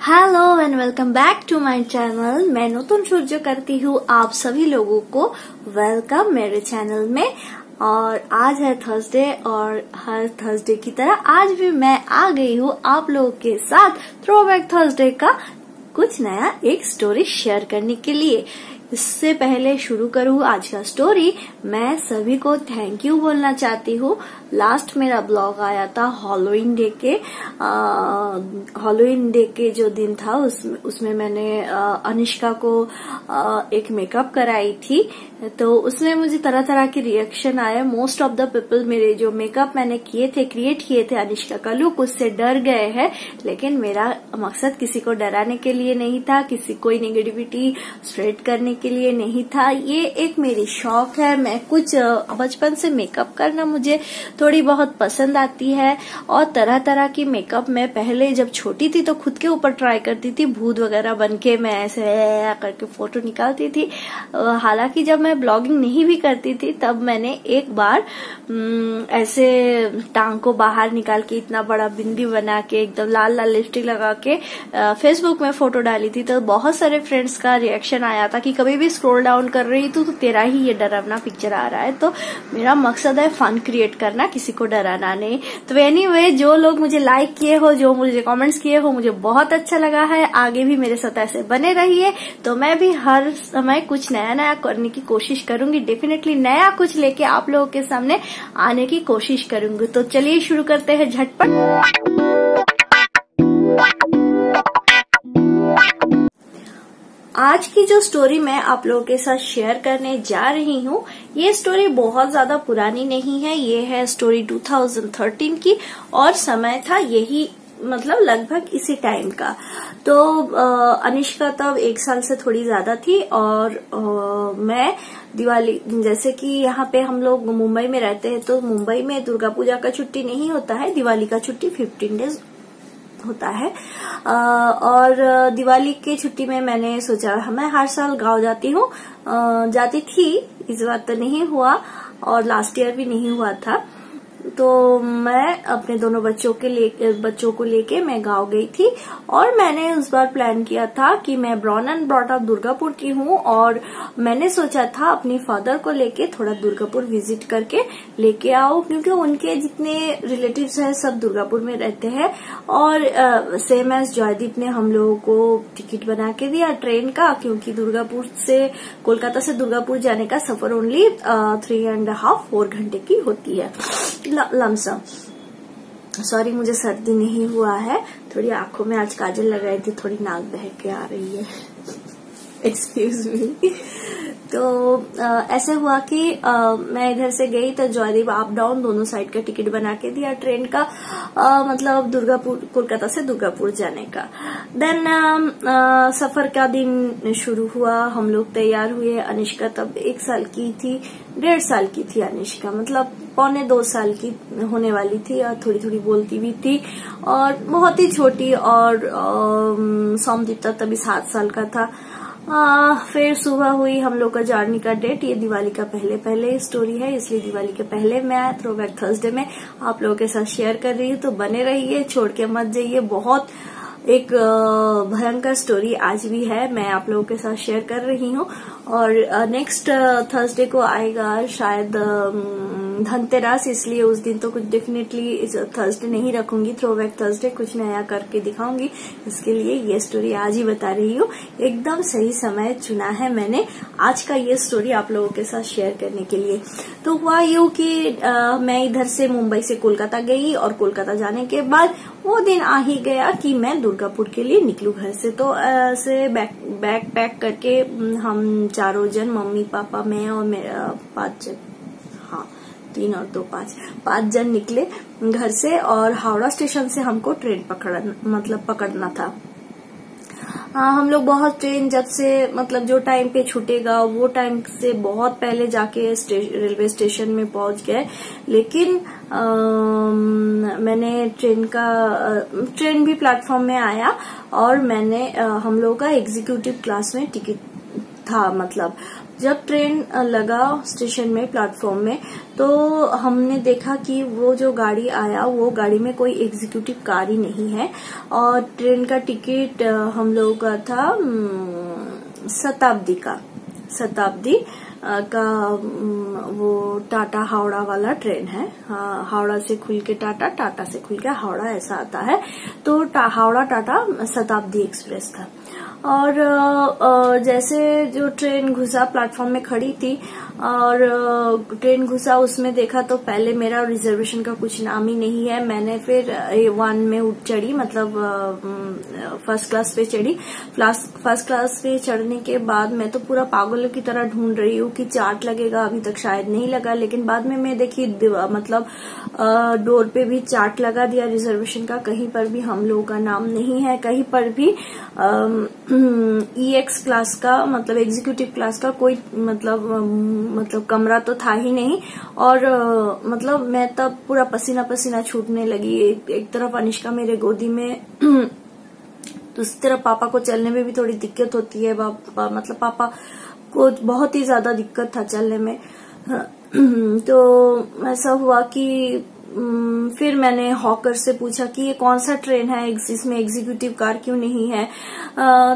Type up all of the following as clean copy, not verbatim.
Hello and welcome back to my channel. मैं नूतन सूर्य करती हूँ आप सभी लोगों को वेलकम मेरे चैनल में। और आज है थर्सडे और हर थर्सडे की तरह आज भी मैं आ गई हूँ आप लोगों के साथ थ्रोबैक थर्सडे का कुछ नया एक स्टोरी शेयर करने के लिए। इससे पहले शुरू करूँ आज का स्टोरी, मैं सभी को थैंक यू बोलना चाहती हूँ। लास्ट मेरा ब्लॉग आया था हैलोवीन डे के जो दिन था उसमें मैंने अनिष्का को एक मेकअप कराई थी, तो उसमें मुझे तरह तरह के रिएक्शन आए। मोस्ट ऑफ द पीपल मेरे जो मेकअप मैंने क्रिएट किए थे अनिष्का का लुक, उससे डर गए हैं। लेकिन मेरा मकसद किसी को डराने के लिए नहीं था, कोई नेगेटिविटी स्प्रेड करने के लिए नहीं था। ये एक मेरी शौक है। मैं कुछ बचपन से मेकअप करना मुझे थोड़ी बहुत पसंद आती है और तरह तरह की मेकअप मैं पहले जब छोटी थी तो खुद के ऊपर ट्राई करती थी। भूत वगैरह बन के मैं ऐसे करके फोटो निकालती थी। हालांकि जब मैं ब्लॉगिंग नहीं भी करती थी तब मैंने एक बार ऐसे टांग को बाहर निकाल के इतना बड़ा बिंदी बना के एकदम लाल लाल लिपस्टिक लगा के फेसबुक में फोटो डाली थी। तो बहुत सारे फ्रेंड्स का रिएक्शन आया था कि कभी भी स्क्रॉल डाउन कर रही तो तेरा ही ये डरावना पिक्चर आ रहा है। तो मेरा मकसद है फन क्रिएट करना, किसी को डराना नहीं। तो एनीवे, जो लोग मुझे लाइक किए हो, जो मुझे कमेंट्स किए हो, मुझे बहुत अच्छा लगा है। आगे भी मेरे साथ ऐसे बने रहिए। तो मैं भी हर समय कुछ नया नया करने की कोशिश करूंगी। डेफिनेटली नया कुछ लेके आप लोगों के सामने आने की कोशिश करूंगी। तो चलिए शुरू करते हैं झटपट। आज की जो स्टोरी मैं आप लोगों के साथ शेयर करने जा रही हूँ, ये स्टोरी बहुत ज्यादा पुरानी नहीं है। ये है स्टोरी 2013 की और समय था यही मतलब लगभग इसी टाइम का। तो अनिष्का तब 1 साल से थोड़ी ज्यादा थी और मैं दिवाली, जैसे कि यहाँ पे हम लोग मुंबई में रहते हैं तो मुंबई में दुर्गा पूजा का छुट्टी नहीं होता है, दिवाली का छुट्टी 15 डेज होता है। और दिवाली की छुट्टी में मैंने सोचा मैं हर साल गांव जाती थी। इस बार तो नहीं हुआ और लास्ट ईयर भी नहीं हुआ था। तो मैं अपने दोनों बच्चों को लेके मैं गांव गई थी और मैंने उस बार प्लान किया था कि मैं born and brought up Durgapur की हूँ और मैंने सोचा था अपनी फादर को लेके थोड़ा दुर्गापुर विजिट करके लेके आओ, क्योंकि उनके जितने रिलेटिव्स हैं सब दुर्गापुर में रहते हैं। और सेम एज जॉयदीप ने हम लोगों को टिकट बना के दिया ट्रेन का, क्योंकि कोलकाता से दुर्गापुर जाने का सफर ओनली 3.5-4 घंटे की होती है लमसम। सॉरी, मुझे सर्दी नहीं हुआ है, थोड़ी आंखों में आज काजल लगाई थी, थोड़ी नाक बह के आ रही है। Excuse me. तो ऐसे हुआ कि मैं इधर से गई तो जॉयदीप अप डाउन दोनों साइड का टिकट बना के दिया ट्रेन का, मतलब कोलकाता से दुर्गापुर जाने का। देन सफर का दिन शुरू हुआ, हम लोग तैयार हुए। अनिष्का तब 1 साल की थी, 1.5 साल की थी अनिष्का, मतलब 1.25-2 साल की होने वाली थी और थोड़ी थोड़ी बोलती भी थी और बहुत ही छोटी। और सोमदीप तभी 7 साल का था। फिर सुबह हुई हम लोग का जर्नी का डेट। ये दिवाली का पहले स्टोरी है, इसलिए दिवाली के पहले मैं थ्रोबैक थर्सडे में आप लोगों के साथ शेयर कर रही हूँ। तो बने रहिए, छोड़ के मत जाइए। बहुत एक भयंकर स्टोरी आज भी है, मैं आप लोगों के साथ शेयर कर रही हूँ। और नेक्स्ट थर्सडे को आएगा शायद धनतेरस, इसलिए उस दिन तो कुछ डेफिनेटली थर्सडे नहीं रखूंगी, थ्रोबैक थर्सडे कुछ नया करके दिखाऊंगी। इसके लिए ये स्टोरी आज ही बता रही हूँ। एकदम सही समय चुना है मैंने आज का ये स्टोरी आप लोगों के साथ शेयर करने के लिए। तो हुआ यूं कि मैं इधर से मुंबई से कोलकाता गई और कोलकाता जाने के बाद वो दिन आ ही गया कि मैं दुर्गापुर के लिए निकलूं घर से। तो ऐसे बैग पैक करके हम चारों जन, मम्मी पापा मैं और मेरा 5 जन, 3 और 2 5 जन निकले घर से। और हावड़ा स्टेशन से हमको ट्रेन पकड़ना था। हम लोग बहुत ट्रेन जब से मतलब जो टाइम पे छूटेगा वो टाइम से बहुत पहले जाके रेलवे स्टेशन में पहुंच गए। लेकिन मैंने ट्रेन भी प्लेटफॉर्म में आया और मैंने हम लोग का एग्जीक्यूटिव क्लास में टिकट था, मतलब जब ट्रेन लगा स्टेशन में, प्लेटफॉर्म में, तो हमने देखा कि वो जो गाड़ी आया वो गाड़ी में कोई एग्जीक्यूटिव कार ही नहीं है और ट्रेन का टिकट हम लोगों का था शताब्दी का वो टाटा हावड़ा वाला ट्रेन है। हावड़ा से खुल के टाटा, टाटा से खुल के हावड़ा, ऐसा आता है। तो हावड़ा टाटा शताब्दी एक्सप्रेस था। और जैसे जो ट्रेन घुसा, प्लेटफॉर्म में खड़ी थी और ट्रेन घुसा, उसमें देखा तो पहले मेरा रिजर्वेशन का कुछ नाम ही नहीं है। मैंने फिर A1 में चढ़ी, मतलब फर्स्ट क्लास पे चढ़ी। फर्स्ट क्लास पे चढ़ने के बाद मैं तो पूरा पागलों की तरह ढूंढ रही हूँ कि चार्ट लगेगा, अभी तक शायद नहीं लगा। लेकिन बाद में मैं देखी मतलब डोर पे भी चार्ट लगा दिया रिजर्वेशन का, कहीं पर भी हम लोगों का नाम नहीं है, कहीं पर भी EX क्लास का, मतलब एग्जीक्यूटिव क्लास का कोई मतलब कमरा तो था ही नहीं। और मतलब मैं तब पूरा पसीना पसीना छूटने लगी। एक तरफ अनिष्का मेरे गोदी में, दूसरी तरफ पापा को चलने में भी थोड़ी दिक्कत होती है। मतलब पापा को बहुत ही ज्यादा दिक्कत था चलने में। तो ऐसा हुआ कि फिर मैंने हॉकर से पूछा कि ये कौन सा ट्रेन है, इसमें एग्जीक्यूटिव कार क्यों नहीं है।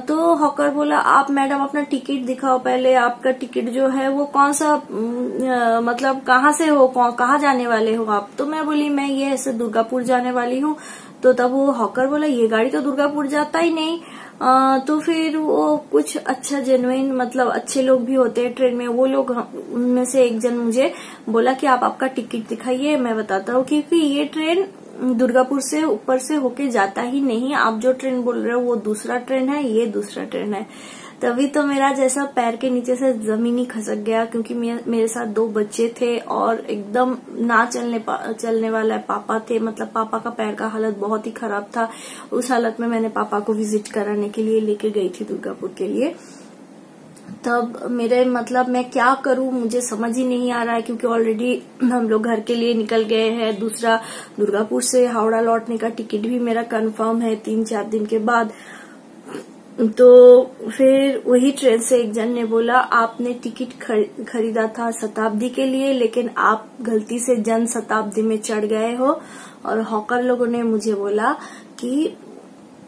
तो हॉकर बोला, आप मैडम अपना टिकट दिखाओ पहले, आपका टिकट जो है वो कौन सा, मतलब कहाँ से हो, कहाँ जाने वाले हो आप। तो मैं बोली मैं ये ऐसे दुर्गापुर जाने वाली हूँ। तो तब वो हॉकर बोला, ये गाड़ी तो दुर्गापुर जाता ही नहीं। तो फिर वो कुछ अच्छा जेन्युइन, मतलब अच्छे लोग भी होते हैं ट्रेन में, वो लोग, उनमें से एक जन मुझे बोला कि आप आपका टिकट दिखाइए, मैं बताता हूँ, क्योंकि ये ट्रेन दुर्गापुर से ऊपर से होके जाता ही नहीं, आप जो ट्रेन बोल रहे हो वो दूसरा ट्रेन है, ये दूसरा ट्रेन है। तभी तो मेरा जैसा पैर के नीचे से जमीन ही खसक गया, क्योंकि मेरे साथ 2 बच्चे थे और एकदम ना चलने वाला पापा थे। मतलब पापा का पैर का हालत बहुत ही खराब था। उस हालत में मैंने पापा को विजिट कराने के लिए लेके गई थी दुर्गापुर के लिए। तब मेरे, मतलब मैं क्या करूं मुझे समझ ही नहीं आ रहा है, क्योंकि ऑलरेडी हम लोग घर के लिए निकल गए हैं। दूसरा दुर्गापुर से हावड़ा लौटने का टिकट भी मेरा कंफर्म है 3-4 दिन के बाद। तो फिर वही ट्रेन से एक जन ने बोला, आपने टिकट खरीदा था शताब्दी के लिए, लेकिन आप गलती से जन शताब्दी में चढ़ गए हो। और हॉकर लोगों ने मुझे बोला कि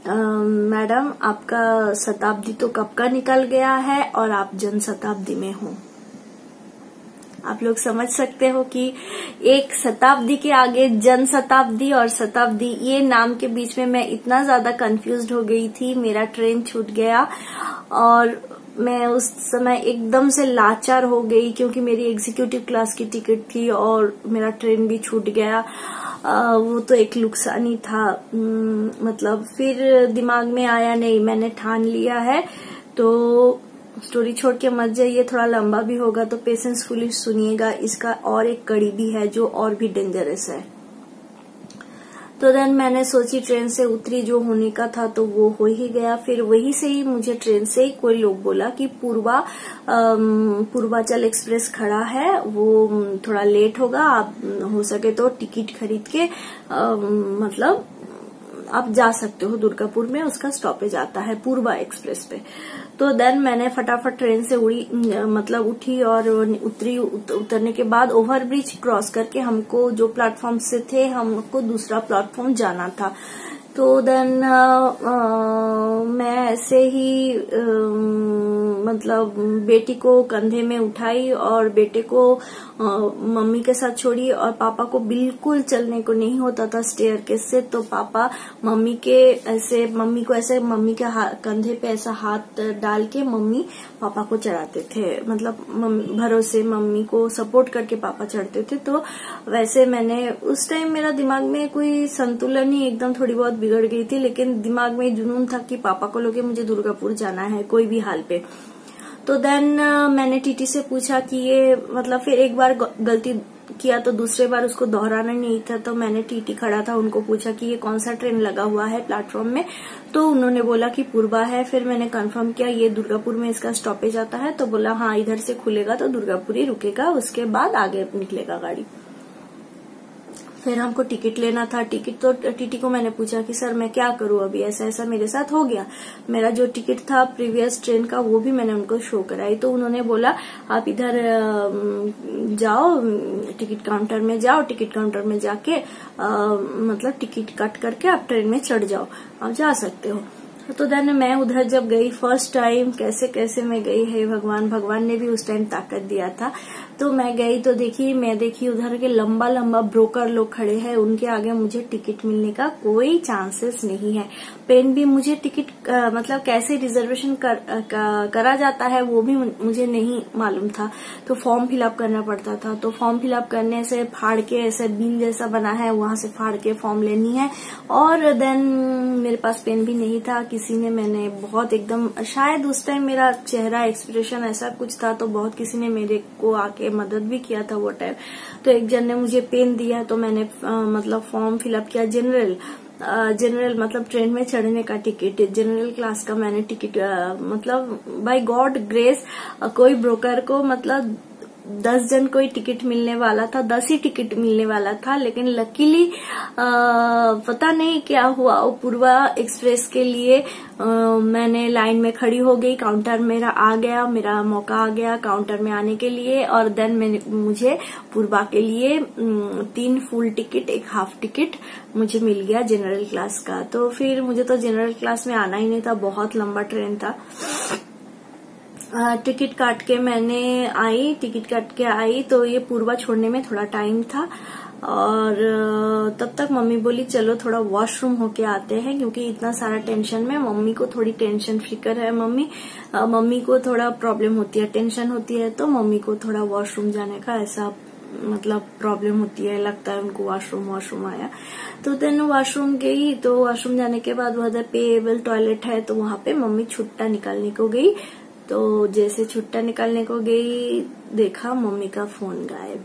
मैडम आपका शताब्दी तो कब का निकल गया है और आप जन शताब्दी में हो। आप लोग समझ सकते हो कि एक शताब्दी के आगे जन शताब्दी और शताब्दी, ये नाम के बीच में मैं इतना ज्यादा कंफ्यूज्ड हो गई थी। मेरा ट्रेन छूट गया और मैं उस समय एकदम से लाचार हो गई, क्योंकि मेरी एग्जीक्यूटिव क्लास की टिकट थी और मेरा ट्रेन भी छूट गया। वो तो एक नुकसान ही था। मतलब फिर दिमाग में आया, नहीं मैंने ठान लिया है तो स्टोरी छोड़ के मत जाइए, थोड़ा लंबा भी होगा तो पेशेंसफुली सुनिएगा। इसका और एक कड़ी भी है जो और भी डेंजरस है। तो देन मैंने सोची, ट्रेन से उतरी, जो होने का था तो वो हो ही गया। फिर वही से ही मुझे ट्रेन से ही कोई लोग बोला कि पूर्वांचल एक्सप्रेस खड़ा है, वो थोड़ा लेट होगा, आप हो सके तो टिकट खरीद के मतलब आप जा सकते हो दुर्गापुर में, उसका स्टॉपेज आता है पूर्वा एक्सप्रेस पे। तो देन मैंने फटाफट ट्रेन से उठी और उतरने के बाद ओवरब्रिज क्रॉस करके हमको, जो प्लेटफॉर्म से थे, हमको दूसरा प्लेटफॉर्म जाना था। तो देन मैं ऐसे ही मतलब बेटी को कंधे में उठाई और बेटे को मम्मी के साथ छोड़ी। और पापा को बिल्कुल चलने को नहीं होता था स्टेयरकेस से, तो पापा मम्मी को ऐसे मम्मी के कंधे पे ऐसा हाथ डाल के मम्मी पापा को चढ़ाते थे। मतलब भरोसे मम्मी को सपोर्ट करके पापा चढ़ते थे। तो वैसे मैंने उस टाइम, मेरा दिमाग में कोई संतुलन ही एकदम थोड़ी बहुत बिगड़ गई थी, लेकिन दिमाग में जुनून था कि पापा को लेके मुझे दुर्गापुर जाना है कोई भी हाल पे। तो देन मैंने टीटी से पूछा कि ये, मतलब फिर एक बार गलती किया तो दूसरे बार उसको दोहराना नहीं था। तो मैंने टीटी खड़ा था, उनको पूछा कि ये कौन सा ट्रेन लगा हुआ है प्लेटफॉर्म में। तो उन्होंने बोला कि पूर्वा है। फिर मैंने कंफर्म किया ये दुर्गापुर में इसका स्टॉपेज आता है। तो बोला हाँ, इधर से खुलेगा तो दुर्गापुर ही रुकेगा, उसके बाद आगे निकलेगा गाड़ी। फिर हमको टिकट लेना था। टिकट तो टीटी को मैंने पूछा कि सर मैं क्या करूं, अभी ऐसा ऐसा मेरे साथ हो गया। मेरा जो टिकट था प्रीवियस ट्रेन का वो भी मैंने उनको शो कराई। तो उन्होंने बोला आप इधर जाओ, टिकट काउंटर में जाओ, टिकट काउंटर में जाके मतलब टिकट कट करके आप ट्रेन में चढ़ जाओ, आप जा सकते हो। तो देन मैं उधर जब गई फर्स्ट टाइम, कैसे कैसे मैं गई है भगवान ने भी उस टाइम ताकत दिया था। तो मैं गई तो मैं देखी उधर के लंबा लंबा ब्रोकर लोग खड़े हैं, उनके आगे मुझे टिकट मिलने का कोई चांसेस नहीं है। पेन भी मुझे टिकट मतलब कैसे रिजर्वेशन करा जाता है वो भी मुझे नहीं मालूम था। तो फॉर्म फिलअप करना पड़ता था। तो फॉर्म फिलअप करने से फाड़ के ऐसे बिल जैसा बना है, वहां से फाड़ के फॉर्म लेनी है। और देन मेरे पास पेन भी नहीं था। मैंने बहुत एकदम, शायद उस टाइम मेरा चेहरा एक्सप्रेशन ऐसा कुछ था तो बहुत किसी ने मेरे को आके मदद भी किया था वो टाइम। तो एक जन ने मुझे पेन दिया तो मैंने मतलब फॉर्म फिलअप किया। जनरल मतलब ट्रेन में चढ़ने का टिकट, जनरल क्लास का मैंने टिकट मतलब बाय गॉड ग्रेस कोई ब्रोकर को मतलब 10 जन कोई टिकट मिलने वाला था, 10 ही टिकट मिलने वाला था। लेकिन लकीली पता नहीं क्या हुआ, पूर्वा एक्सप्रेस के लिए मैंने लाइन में खड़ी हो गई। काउंटर मेरा आ गया, मेरा मौका आ गया काउंटर में आने के लिए। और देन मुझे पूर्वा के लिए 3 फुल टिकट, 1 हाफ टिकट मुझे मिल गया जनरल क्लास का। तो फिर मुझे तो जनरल क्लास में आना ही नहीं था, बहुत लंबा ट्रेन था। टिकट काट के आई तो ये पूर्वा छोड़ने में थोड़ा टाइम था। और तब तक मम्मी बोली चलो थोड़ा वॉशरूम होके आते हैं, क्योंकि इतना सारा टेंशन में मम्मी को थोड़ी टेंशन फिकर है। मम्मी को थोड़ा प्रॉब्लम होती है, टेंशन होती है, तो मम्मी को थोड़ा वॉशरूम जाने का ऐसा मतलब प्रॉब्लम होती है, लगता है उनको वॉशरूम आया। तो देन वॉशरूम गई। तो वॉशरूम जाने के बाद वहां पेएबल टॉयलेट है, तो वहां पे मम्मी छुट्टा निकालने को गई। तो जैसे छुट्टा निकालने को गई, देखा मम्मी का फोन गायब।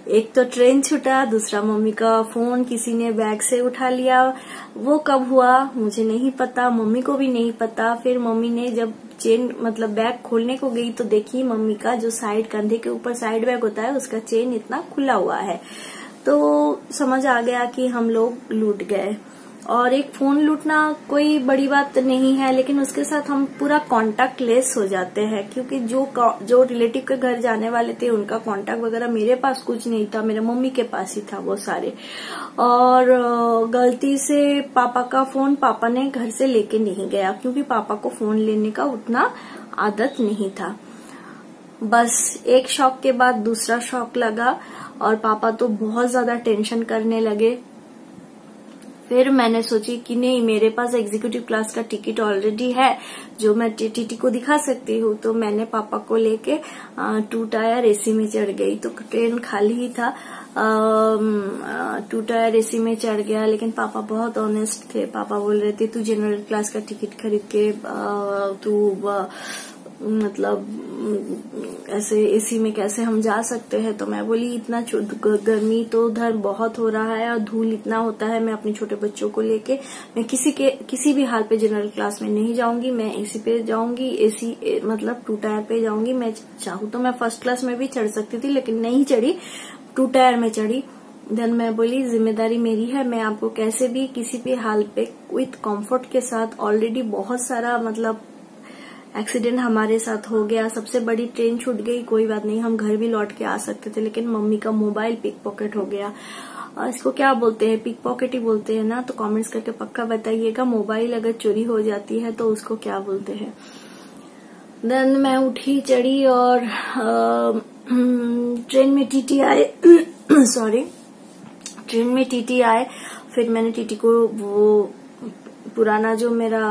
एक तो ट्रेन छूटा, दूसरा मम्मी का फोन किसी ने बैग से उठा लिया। वो कब हुआ मुझे नहीं पता, मम्मी को भी नहीं पता। फिर मम्मी ने जब चेन मतलब बैग खोलने को गई तो देखी मम्मी का जो साइड कंधे के ऊपर साइड बैग होता है उसका चेन इतना खुला हुआ है। तो समझ आ गया कि हम लोग लूट गए। और एक फोन लूटना कोई बड़ी बात नहीं है, लेकिन उसके साथ हम पूरा कांटेक्ट लेस हो जाते हैं, क्योंकि जो रिलेटिव के घर जाने वाले थे उनका कांटेक्ट वगैरह मेरे पास कुछ नहीं था, मेरे मम्मी के पास ही था वो सारे। और गलती से पापा का फोन पापा ने घर से लेके नहीं गया, क्योंकि पापा को फोन लेने का उतना आदत नहीं था। बस एक शॉक के बाद दूसरा शॉक लगा और पापा तो बहुत ज्यादा टेंशन करने लगे। फिर मैंने सोची कि नहीं, मेरे पास एग्जीक्यूटिव क्लास का टिकट ऑलरेडी है जो मैं टीटी को दिखा सकती हूँ। तो मैंने पापा को लेके 2 टायर एसी में चढ़ गई। तो ट्रेन खाली ही था, 2 टायर एसी में चढ़ गया। लेकिन पापा बहुत ऑनेस्ट थे, पापा बोल रहे थे तू जनरल क्लास का टिकट खरीद के तू मतलब ऐसे एसी में कैसे हम जा सकते हैं। तो मैं बोली इतना गर्मी तो उधर बहुत हो रहा है और धूल इतना होता है, मैं अपने छोटे बच्चों को लेके मैं किसी भी हाल पे जनरल क्लास में नहीं जाऊंगी, मैं एसी पे जाऊंगी, एसी मतलब 2 टायर पे जाऊंगी। मैं चाहूँ तो मैं फर्स्ट क्लास में भी चढ़ सकती थी, लेकिन नहीं चढ़ी, 2 टायर में चढ़ी। देन मैं बोली जिम्मेदारी मेरी है, मैं आपको कैसे भी किसी भी हाल पे विथ कंफर्ट के साथ, ऑलरेडी बहुत सारा मतलब एक्सीडेंट हमारे साथ हो गया, सबसे बड़ी ट्रेन छूट गई, कोई बात नहीं, हम घर भी लौट के आ सकते थे। लेकिन मम्मी का मोबाइल पिक पॉकेट हो गया। इसको क्या बोलते हैं, पिक पॉकेट ही बोलते हैं ना, तो कमेंट्स करके पक्का बताइएगा। मोबाइल अगर चोरी हो जाती है तो उसको क्या बोलते हैं। देन मैं उठी, चढ़ी और ट्रेन में टीटी आए सॉरी, ट्रेन में टीटी आए। फिर मैंने टीटी को वो पुराना जो मेरा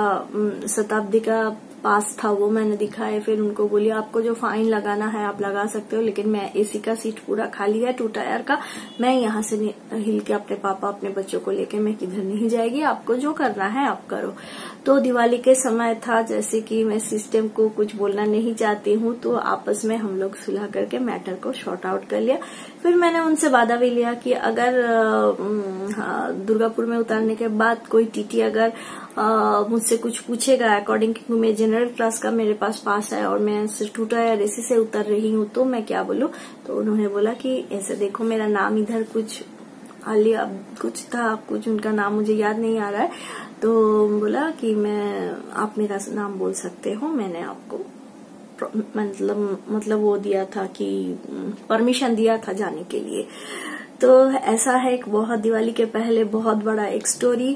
शताब्दी का पास था वो मैंने दिखाए। फिर उनको बोली आपको जो फाइन लगाना है आप लगा सकते हो, लेकिन मैं एसी का सीट पूरा खाली है 2 टायर का, मैं यहाँ से हिल के अपने पापा अपने बच्चों को लेके मैं किधर नहीं जाएगी, आपको जो करना है आप करो। तो दिवाली के समय था, जैसे कि मैं सिस्टम को कुछ बोलना नहीं चाहती हूँ, तो आपस में हम लोग सुलह करके मैटर को शॉर्ट आउट कर लिया। फिर मैंने उनसे वादा भी लिया कि अगर दुर्गापुर में उतारने के बाद कोई टीटी अगर मुझसे कुछ पूछेगा अकॉर्डिंग टू मैं जनरल क्लास का मेरे पास है और मैं टूटा या रेसी से उतर रही हूँ तो मैं क्या बोलूँ। तो उन्होंने बोला कि ऐसे देखो मेरा नाम इधर कुछ आलिया कुछ था, कुछ उनका नाम मुझे याद नहीं आ रहा है, तो बोला कि आप मेरा नाम बोल सकते हो। मैंने आपको मतलब वो दिया था कि परमिशन दिया था जाने के लिए। तो ऐसा है एक बहुत दिवाली के पहले बहुत बड़ा एक स्टोरी।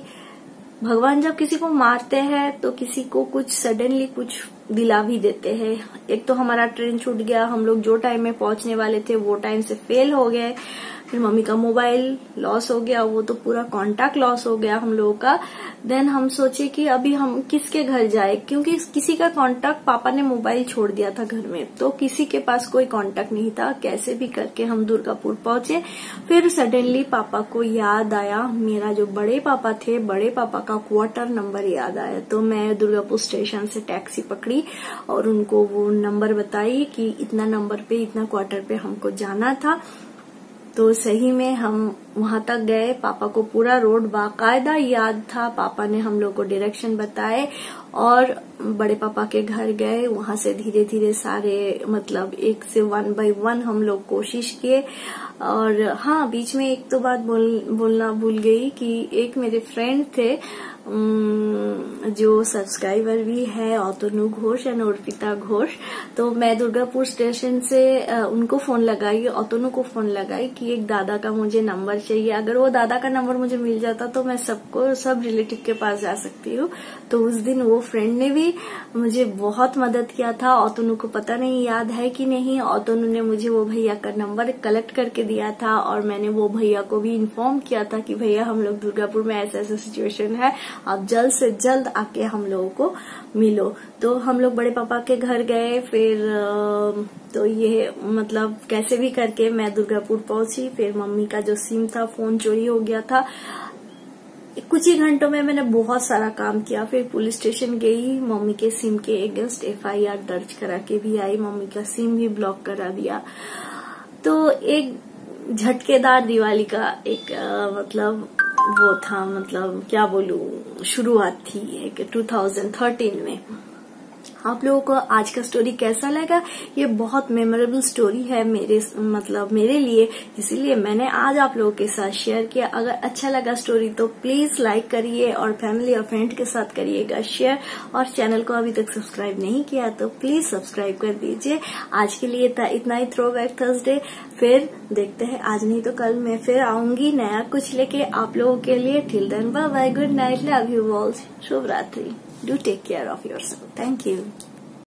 भगवान जब किसी को मारते हैं तो किसी को कुछ सडनली कुछ दिला भी देते हैं। एक तो हमारा ट्रेन छूट गया, हम लोग जो टाइम में पहुंचने वाले थे वो टाइम से फेल हो गए। फिर मम्मी का मोबाइल लॉस हो गया, वो तो पूरा कांटेक्ट लॉस हो गया हम लोगों का। देन हम सोचे कि अभी हम किसके घर जाए, क्योंकि किसी का कांटेक्ट, पापा ने मोबाइल छोड़ दिया था घर में, तो किसी के पास कोई कांटेक्ट नहीं था। कैसे भी करके हम दुर्गापुर पहुंचे। फिर सडनली पापा को याद आया, मेरा जो बड़े पापा थे, बड़े पापा का क्वार्टर नंबर याद आया। तो मैं दुर्गापुर स्टेशन से टैक्सी पकड़ी और उनको वो नंबर बताई कि इतना नंबर पे इतना क्वार्टर पे हमको जाना था। तो सही में हम वहां तक गए। पापा को पूरा रोड बाकायदा याद था, पापा ने हम लोग को डायरेक्शन बताए और बड़े पापा के घर गए। वहां से धीरे धीरे सारे मतलब एक से 1 by 1 हम लोग कोशिश किए। और हाँ, बीच में एक तो बात बोलना भूल गई कि एक मेरे फ्रेंड थे जो सब्सक्राइबर भी है, अतनु घोष एंड अर्पिता घोष। तो मैं दुर्गापुर स्टेशन से उनको फोन लगाई, अतनु को फोन लगाई कि एक दादा का मुझे नंबर चाहिए। अगर वो दादा का नंबर मुझे मिल जाता तो मैं सब रिलेटिव के पास जा सकती हूँ। तो उस दिन वो फ्रेंड ने भी मुझे बहुत मदद किया था। अतनु को पता नहीं याद है कि नहीं, अतनु ने मुझे वो भैया का नंबर कलेक्ट करके दिया था और मैंने वो भैया को भी इन्फॉर्म किया था कि भैया हम लोग दुर्गापुर में ऐसा सिचुएशन है, आप जल्द से जल्द आके हम लोगों को मिलो। तो हम लोग बड़े पापा के घर गए। फिर तो ये मतलब कैसे भी करके मैं दुर्गापुर पहुंची। फिर मम्मी का जो सिम था, फोन चोरी हो गया था। कुछ ही घंटों में मैंने बहुत सारा काम किया। फिर पुलिस स्टेशन गई, मम्मी के सिम के अगेंस्ट FIR दर्ज करा के भी आई, मम्मी का सिम भी ब्लॉक करा दिया। तो एक झटकेदार दिवाली का एक मतलब वो था, मतलब क्या बोलूं, शुरुआत थी एक 2013 में। आप लोगों को आज का स्टोरी कैसा लगा? ये बहुत मेमोरेबल स्टोरी है मेरे लिए, इसीलिए मैंने आज आप लोगों के साथ शेयर किया। अगर अच्छा लगा स्टोरी तो प्लीज लाइक करिए और फैमिली और फ्रेंड के साथ करिएगा शेयर। और चैनल को अभी तक सब्सक्राइब नहीं किया तो प्लीज सब्सक्राइब कर दीजिए। आज के लिए इतना ही थ्रोबैक थर्सडे। फिर देखते हैं, आज नहीं तो कल मैं फिर आऊंगी नया कुछ लेके आप लोगों के लिए। Till then bye bye, good night, love you all, शुभ रात्रि। Do take care of yourself. Thank you.